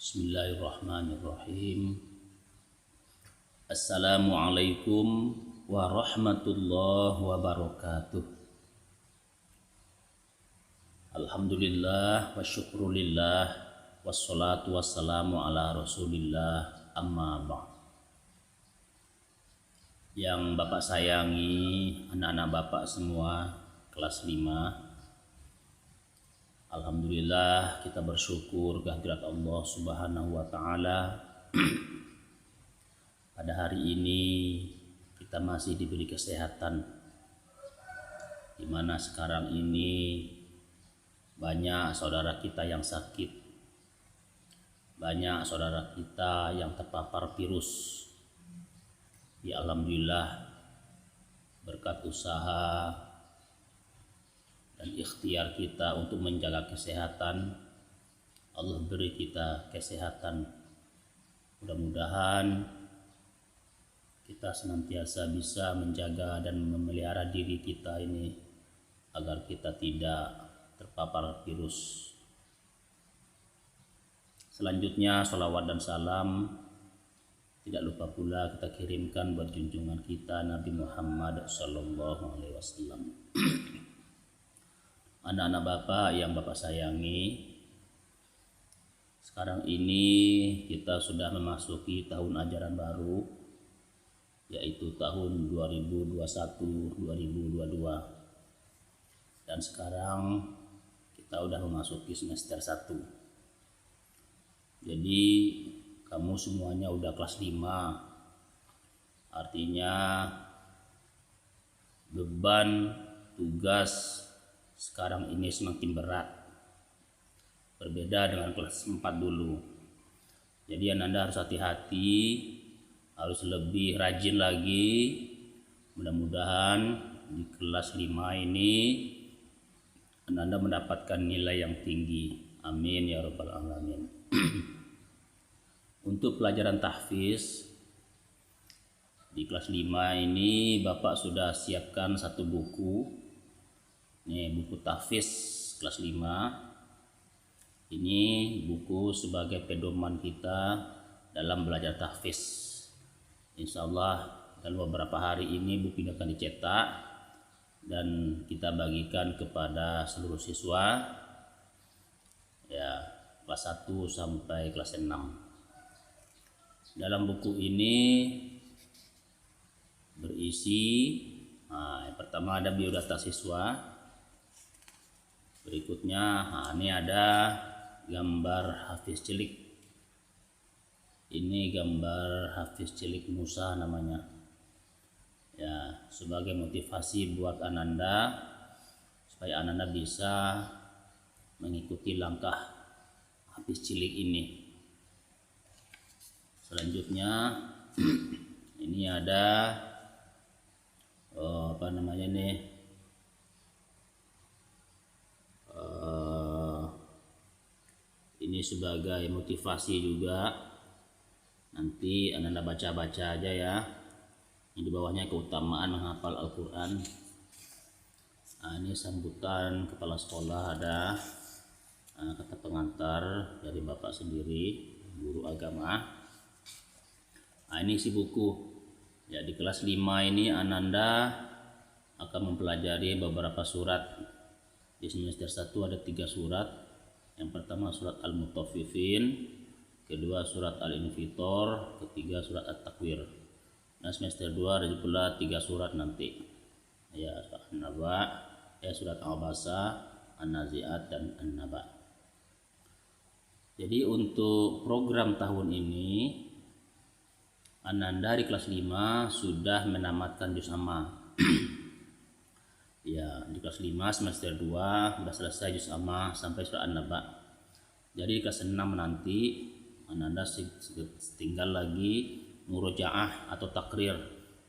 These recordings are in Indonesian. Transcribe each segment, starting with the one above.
Bismillahirrahmanirrahim. Assalamualaikum warahmatullahi wabarakatuh. Alhamdulillah wa syukrulillah wassalatu wassalamu ala rasulillah amma ba'd. Yang Bapak sayangi, anak-anak Bapak semua kelas 5, alhamdulillah kita bersyukur kehadirat Allah Subhanahu wa taala. Pada hari ini kita masih diberi kesehatan, di mana sekarang ini banyak saudara kita yang sakit, banyak saudara kita yang terpapar virus. Ya alhamdulillah, berkat usaha dan ikhtiar kita untuk menjaga kesehatan, Allah beri kita kesehatan. Mudah-mudahan kita senantiasa bisa menjaga dan memelihara diri kita ini agar kita tidak terpapar virus. Selanjutnya salawat dan salam tidak lupa pula kita kirimkan buat junjungan kita Nabi Muhammad SAW. Anak-anak Bapak yang Bapak sayangi, sekarang ini kita sudah memasuki tahun ajaran baru, yaitu tahun 2021-2022. Dan sekarang kita sudah memasuki semester 1. Jadi kamu semuanya udah kelas 5. Artinya beban tugas sekarang ini semakin berat, berbeda dengan kelas 4 dulu. Jadi Anda harus hati-hati, harus lebih rajin lagi. Mudah-mudahan di kelas 5 ini Anda mendapatkan nilai yang tinggi. Amin ya rabbal alamin. Untuk pelajaran tahfiz di kelas 5 ini Bapak sudah siapkan satu buku. Ini buku tahfiz kelas 5. Ini buku sebagai pedoman kita dalam belajar tahfiz. Insya Allah dalam beberapa hari ini buku ini akan dicetak dan kita bagikan kepada seluruh siswa, ya, kelas 1 sampai kelas 6. Dalam buku ini berisi, yang pertama ada biodata siswa. Berikutnya, ini ada gambar Hafiz Cilik. Ini gambar Hafiz Cilik Musa namanya. Ya, sebagai motivasi buat Ananda supaya Ananda bisa mengikuti langkah Hafiz Cilik ini. Selanjutnya, ini ada ini sebagai motivasi juga. Nanti Anda baca-baca aja ya. Ini di bawahnya keutamaan menghafal Al-Quran. Ini sambutan kepala sekolah, ada kata pengantar dari Bapak sendiri, guru agama. Ini isi buku. Ya, di kelas 5 ini Ananda akan mempelajari beberapa surat. Di semester 1 ada 3 surat. Yang pertama surat Al-Mutaffifin, kedua surat Al-Infitor, ketiga surat At-Takwir. Nah, semester 2 ada pula 3 surat nanti. Ya, surat An-Naba, surat Al-Abasa, An-Nazi'at dan An-Naba. Jadi untuk program tahun ini Ananda di kelas 5 sudah menamatkan juz amma. Ya, di kelas 5 semester 2 sudah selesai juz amma sampai surat An-Naba. Jadi di kelas 6 nanti Ananda tinggal lagi murojaah atau takrir,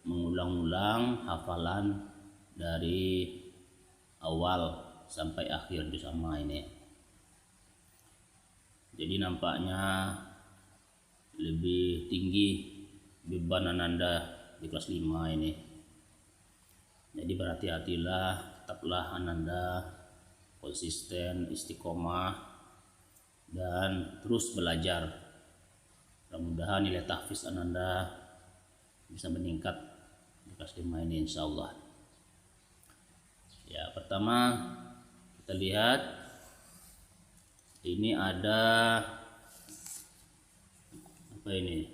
mengulang-ulang hafalan dari awal sampai akhir juz amma ini. Jadi nampaknya lebih tinggi beban Ananda di kelas 5 ini. Jadi berhati-hatilah, tetaplah Ananda konsisten, istiqomah, dan terus belajar. Mudah-mudahan nilai tahfiz Ananda bisa meningkat di kelas 5 ini insyaallah. Ya, pertama kita lihat ini ada apa ini?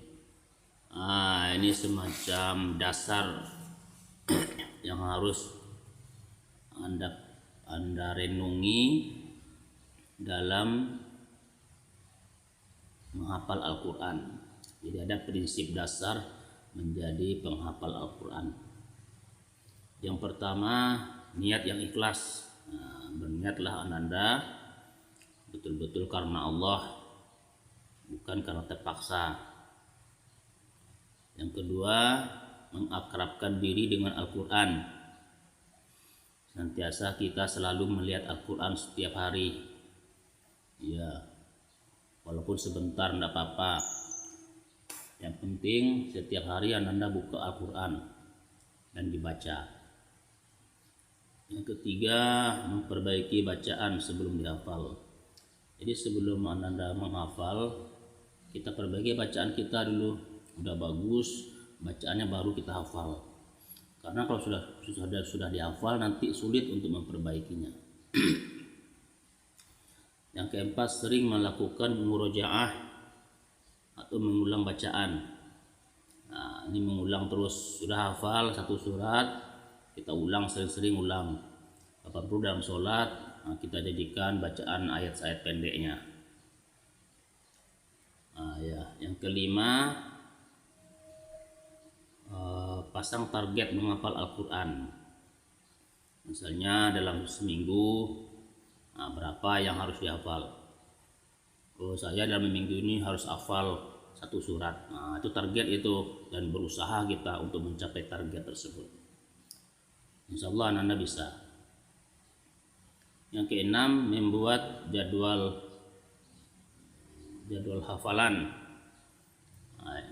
Ini semacam dasar yang harus Anda renungi dalam menghafal Al-Quran. Jadi ada prinsip dasar menjadi penghafal Al-Quran. Yang pertama, niat yang ikhlas. Berniatlah Ananda betul-betul karena Allah, bukan karena terpaksa. Yang kedua, mengakrabkan diri dengan Al-Quran. Senantiasa kita selalu melihat Al-Quran setiap hari. Ya, walaupun sebentar tidak apa-apa. Yang penting setiap hari Ananda buka Al-Quran dan dibaca. Yang ketiga, memperbaiki bacaan sebelum dihafal. Jadi sebelum Ananda menghafal, kita perbaiki bacaan kita dulu. Udah bagus, bacaannya baru kita hafal. Karena kalau sudah dihafal, nanti sulit untuk memperbaikinya. Yang keempat, sering melakukan murojaah atau mengulang bacaan. Ini mengulang terus. Sudah hafal satu surat, kita ulang, sering-sering ulang. Kapan perlu dalam sholat, kita jadikan bacaan ayat-ayat pendeknya. Yang kelima, pasang target menghafal Al-Quran. Misalnya dalam seminggu, berapa yang harus dihafal. Saya dalam minggu ini harus hafal satu surat. Itu target itu, dan berusaha kita untuk mencapai target tersebut. Insya Allah Anda bisa. Yang keenam, membuat jadwal hafalan.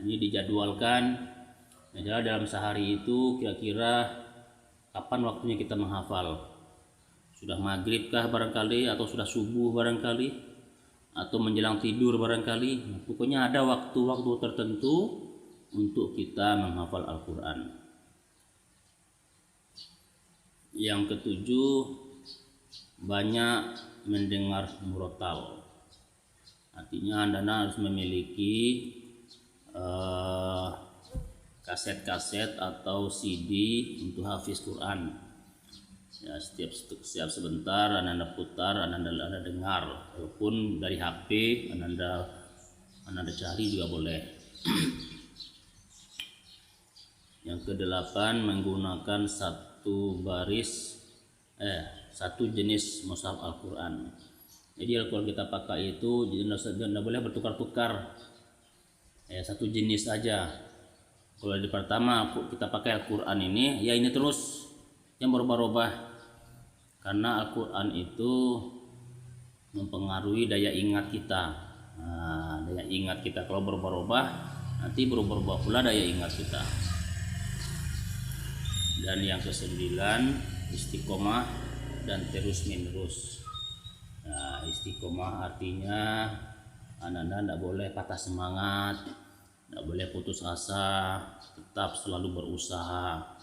Ini dijadwalkan. Dalam sehari itu kira-kira kapan waktunya kita menghafal. Sudah maghrib kah barangkali, atau sudah subuh barangkali, atau menjelang tidur barangkali. Pokoknya ada waktu-waktu tertentu untuk kita menghafal Al-Quran. Yang ketujuh, banyak mendengar murotal. Artinya Anda harus memiliki kaset-kaset atau CD untuk hafiz Quran. Ya, setiap sebentar Anda putar, Anda dengar, walaupun dari HP Anda cari juga boleh. Yang kedelapan, menggunakan satu jenis mushaf Al-Quran. Jadi Al-Quran kita pakai itu tidak boleh bertukar-tukar. Satu jenis saja. Kalau di pertama kita pakai Al-Quran ini, ya ini terus, yang berubah-ubah. Karena Al-Quran itu mempengaruhi daya ingat kita. Daya ingat kita kalau berubah-ubah, nanti berubah-ubah pula daya ingat kita. Dan yang ke-9, istiqomah dan terus menerus. Istiqomah artinya Anda tidak boleh patah semangat, tidak boleh putus asa, tetap selalu berusaha.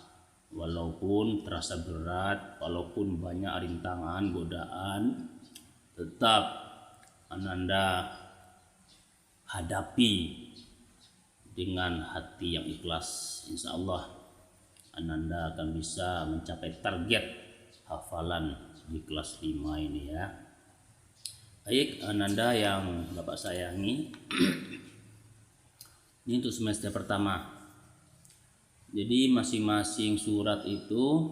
Walaupun terasa berat, walaupun banyak rintangan, godaan, tetap Anda hadapi dengan hati yang ikhlas. Insya Allah Ananda akan bisa mencapai target hafalan di kelas 5 ini ya. Baik, Ananda yang Bapak sayangi, ini untuk semester pertama. Jadi masing-masing surat itu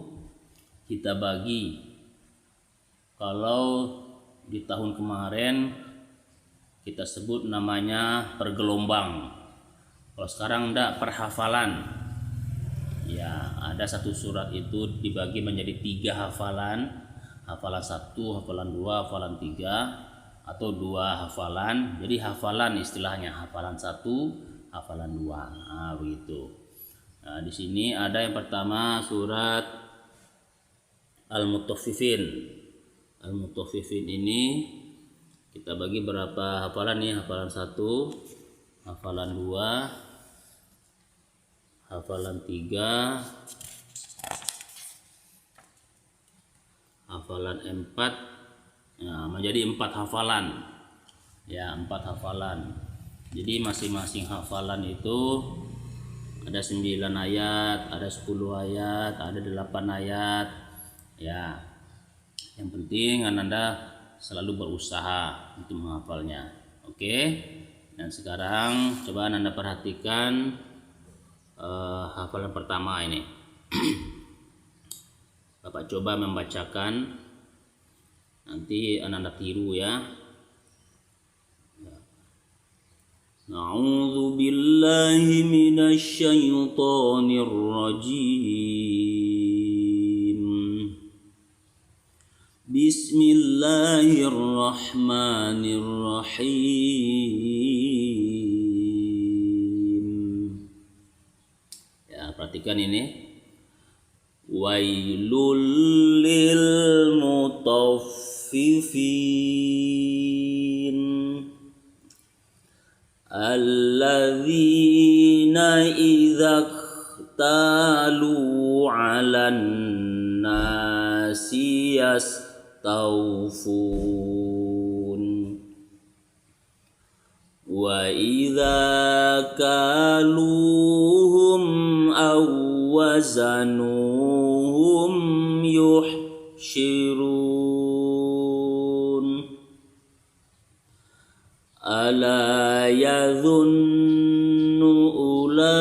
kita bagi. Kalau di tahun kemarin kita sebut namanya per gelombang. Kalau sekarang enggak, per hafalan. Ya, ada satu surat itu dibagi menjadi 3 hafalan. Hafalan 1, hafalan 2, hafalan 3, atau 2 hafalan. Jadi hafalan istilahnya, hafalan 1, hafalan 2. Begitu. Di sini ada yang pertama surat Al-Mutaffifin. Al-Mutaffifin ini kita bagi berapa hafalan nih? Hafalan 1, hafalan 2, hafalan 3, hafalan 4. Nah, menjadi 4 hafalan. Ya, 4 hafalan. Jadi masing-masing hafalan itu ada 9 ayat, ada 10 ayat, ada 8 ayat. Ya. Yang penting Ananda selalu berusaha untuk menghafalnya. Oke. Dan sekarang coba Ananda perhatikan hafalan pertama ini. Bapak coba membacakan, nanti Ananda tiru ya. A'udzu billahi minasy syaithanir rajim. Bismillahirrahmanirrahim. Ya, perhatikan ini. Wailul lil mutaffifin alladzina idza iktalu 'alan nasi yastawfun wa idza kaluhum aw wazanuhum yuhshirun ala yadhunnu ulaika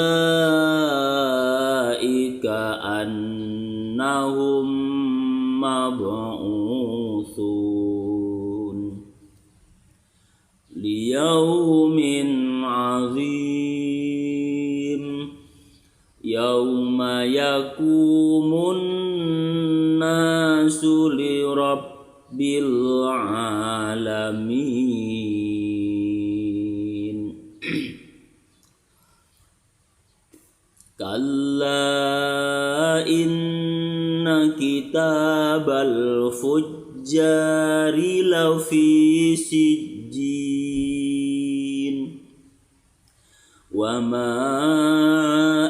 annahum mab'utsun liyaumin 'azim yauma yakumun nasu li rabbil alamin. Kalla inna kitabal fujjari lafi sijjin wa ma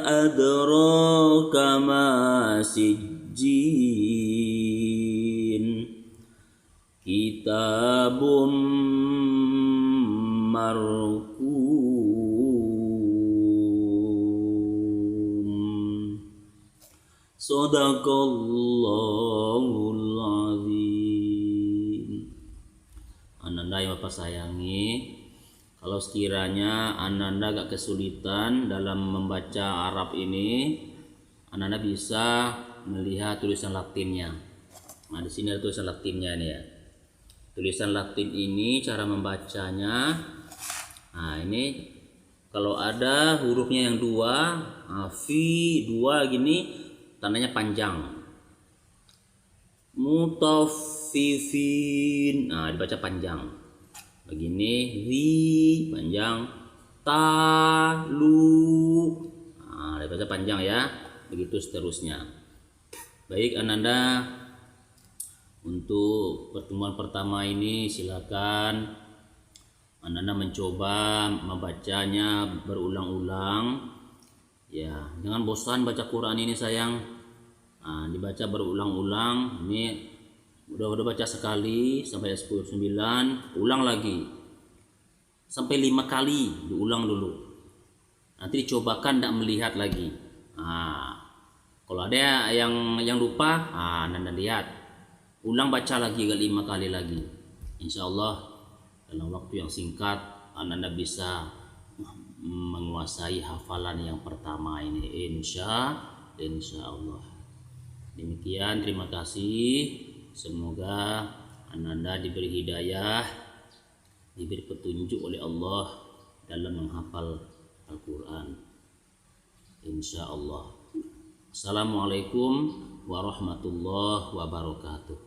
adraka ma sijjin kitabum marqum. Shadaqallahul azim. Ananda yang Bapak sayangi, kalau sekiranya Ananda agak kesulitan dalam membaca Arab ini, Ananda bisa melihat tulisan Latinnya. Nah, di sini ada tulisan Latinnya nih ya. Tulisan Latin ini cara membacanya. Nah, ini kalau ada hurufnya yang 2, fi 2 gini, tandanya panjang. Mutaffifin, nah dibaca panjang. Begini, wi panjang, ta lu, nah dibaca panjang ya. Begitu seterusnya. Baik Ananda, untuk pertemuan pertama ini silakan Ananda mencoba membacanya berulang-ulang. Ya, jangan bosan baca Quran ini sayang. Nah, dibaca berulang-ulang. Ini udah baca sekali sampai 9, ulang lagi sampai 5 kali, diulang dulu. Nanti dicobakan tidak melihat lagi. Nah, kalau ada yang lupa, Ananda lihat, ulang baca lagi 5 kali lagi. Insya Allah dalam waktu yang singkat Ananda bisa menguasai hafalan yang pertama ini, insya Allah. Demikian, terima kasih. Semoga Ananda diberi hidayah, diberi petunjuk oleh Allah dalam menghafal Al-Quran, insya Allah. Assalamualaikum warahmatullahi wabarakatuh.